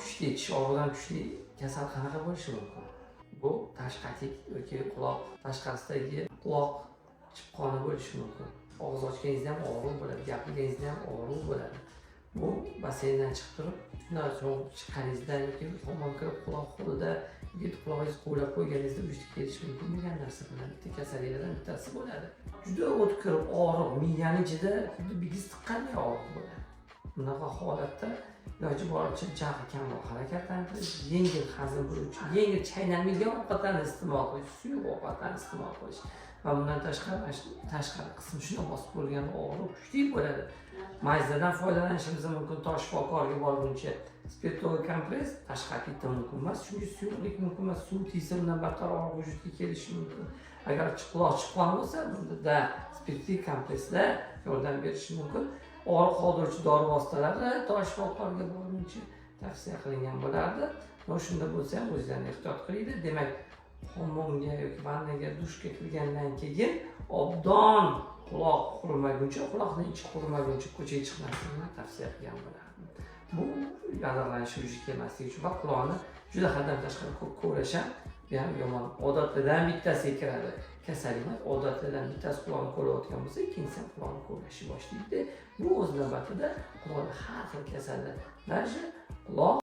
kuchli, tish og'riqdan kuchli kasal qanaqa bo'lishi mumkin? Bu tashqi etik yoki quloq tashqarisidagi quloq chipqoni bo'lishi mumkin. Og'iz ochganingizda ham og'riq bo'ladi, gapirganingizda ham og'riq bo'ladi. Bu basseyndan chiqib turib, shundan so'ng chiqqaningizda yoki hamon kirib quloq holida yoki qulog'ingizni quvlab qo'yganingizda vujudga kelishi mumkin bo'lgan narsa bilan bitta kasalliklardan bittasi bo'ladi. Juda o'tkir og'riq, miyani ichida xuddi bigiz tiqqanday og'riq bo'ladi. Bunaqa holatda iloji boricha jag'i kamroq harakatlantirish, yengil hazm bo'luvchi, yengil chaynalmaydigan ovqatlarni iste'mol qilish, suyuq ovqatlarni iste'mol qilish va bundan tashqari qismi shuna bosib bo'lgan og'riq kuchli bo'ladi. Mayzadan foydalanishimiz mumkin, to shifokorga borguncha. Spirtoli kompress tashqarilikda mumkin emas, chunki suyuqlik mumkin emas, suv tiysa undan battar og'riq vujudga kelishi mumkin. Agar quloq chipqoni bo'lsa, bunda spirtli kompresslar yordam berishi mumkin. Og'riq qoldiruvchi dori vositalari to shifokorga borguncha tavsiya qilingan bo'lardi. Shunda bo'lsa ham o'zingizlarni ehtiyot qilinglar. Demak, hammomga yoki vannaga, dushga kirgandan keyin obdon quloq qurimaguncha, quloqning ichi qurimaguncha ko'chaga chiqmaslikni tavsiya qilgan bo'lardim. Bu yallig'lanish vujudga kelmasligi uchun va quloqni juda haddan tashqari ko'p ko'rash ham bu ham yomon odatlardan bittasiga kiradi. Kasallik odatlardan bittasi quloqni ko'rayotgan bo'lsa, ikkinchisi ham quloqni ko'rishni boshlaydi. Bu o'z navbatida quloqda har xil kasallar, quloq